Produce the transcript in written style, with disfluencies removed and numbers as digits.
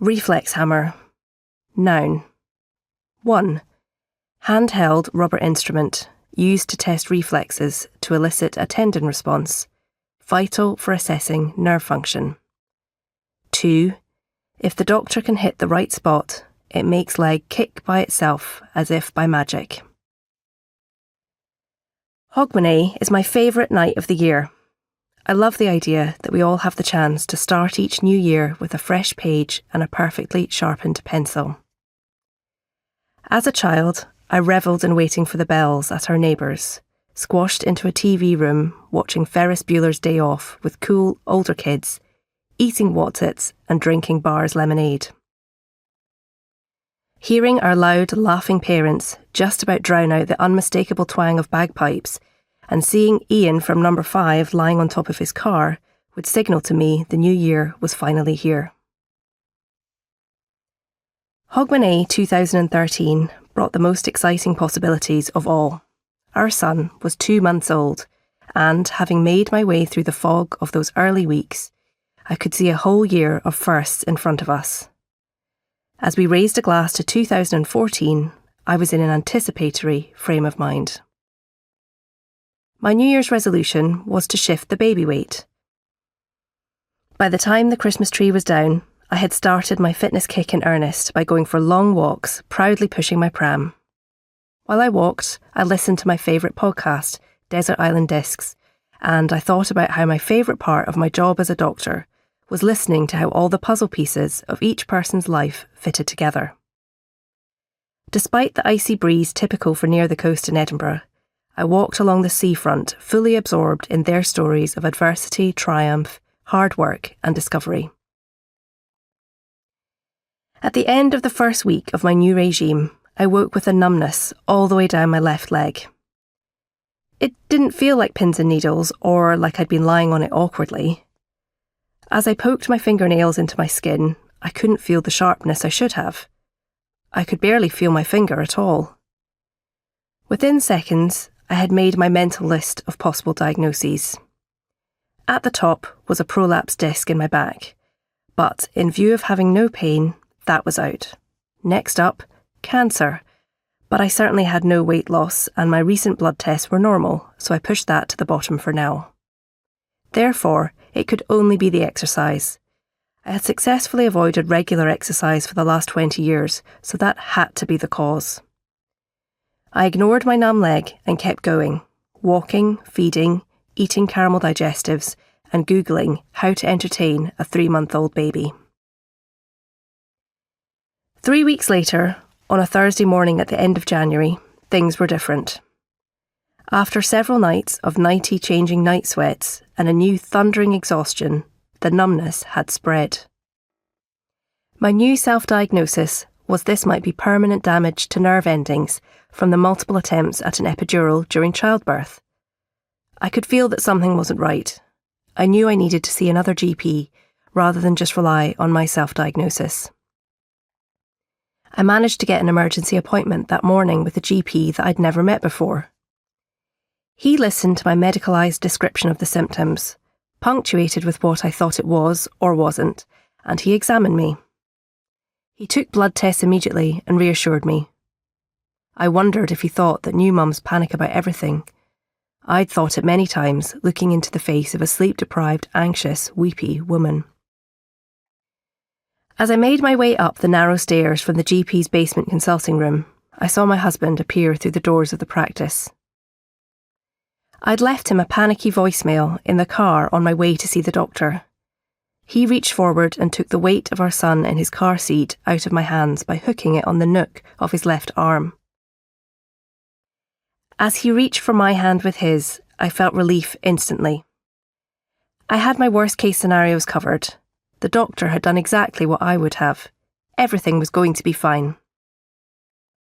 Reflex hammer. Noun. 1. Handheld rubber instrument used to test reflexes to elicit a tendon response, vital for assessing nerve function. 2. If the doctor can hit the right spot, it makes leg kick by itself as if by magic. Hogmanay is my favourite night of the year. I love the idea that we all have the chance to start each new year with a fresh page and a perfectly sharpened pencil. As a child, I revelled in waiting for the bells at our neighbours', squashed into a TV room watching Ferris Bueller's Day Off with cool, older kids, eating Wotsits and drinking Bar's lemonade. Hearing our loud, laughing parents just about drown out the unmistakable twang of bagpipes and seeing Ian from number 5 lying on top of his car would signal to me the new year was finally here. Hogmanay 2013 brought the most exciting possibilities of all. Our son was 2 months old, and having made my way through the fog of those early weeks, I could see a whole year of firsts in front of us. As we raised a glass to 2014, I was in an anticipatory frame of mind. My New Year's resolution was to shift the baby weight. By the time the Christmas tree was down, I had started my fitness kick in earnest by going for long walks, proudly pushing my pram. While I walked, I listened to my favourite podcast, Desert Island Discs, and I thought about how my favourite part of my job as a doctor was listening to how all the puzzle pieces of each person's life fitted together. Despite the icy breeze typical for near the coast in Edinburgh, I walked along the seafront, fully absorbed in their stories of adversity, triumph, hard work and discovery. At the end of the first week of my new regime, I woke with a numbness all the way down my left leg. It didn't feel like pins and needles or like I'd been lying on it awkwardly. As I poked my fingernails into my skin, I couldn't feel the sharpness I should have. I could barely feel my finger at all. Within seconds, I had made my mental list of possible diagnoses. At the top was a prolapse disc in my back, but in view of having no pain, that was out. Next up, cancer, but I certainly had no weight loss and my recent blood tests were normal, so I pushed that to the bottom for now. Therefore, it could only be the exercise. I had successfully avoided regular exercise for the last 20 years, so that had to be the cause. I ignored my numb leg and kept going, walking, feeding, eating caramel digestives, and Googling how to entertain a 3-month-old baby. 3 weeks later, on a Thursday morning at the end of January, things were different. After several nights of nighty changing night sweats and a new thundering exhaustion, the numbness had spread. My new self-diagnosis was this might be permanent damage to nerve endings from the multiple attempts at an epidural during childbirth. I could feel that something wasn't right. I knew I needed to see another GP rather than just rely on my self-diagnosis. I managed to get an emergency appointment that morning with a GP that I'd never met before. He listened to my medicalised description of the symptoms, punctuated with what I thought it was or wasn't, and he examined me. He took blood tests immediately and reassured me. I wondered if he thought that new mums panic about everything. I'd thought it many times, looking into the face of a sleep-deprived, anxious, weepy woman. As I made my way up the narrow stairs from the GP's basement consulting room, I saw my husband appear through the doors of the practice. I'd left him a panicky voicemail in the car on my way to see the doctor. He reached forward and took the weight of our son in his car seat out of my hands by hooking it on the nook of his left arm. As he reached for my hand with his, I felt relief instantly. I had my worst-case scenarios covered. The doctor had done exactly what I would have. Everything was going to be fine.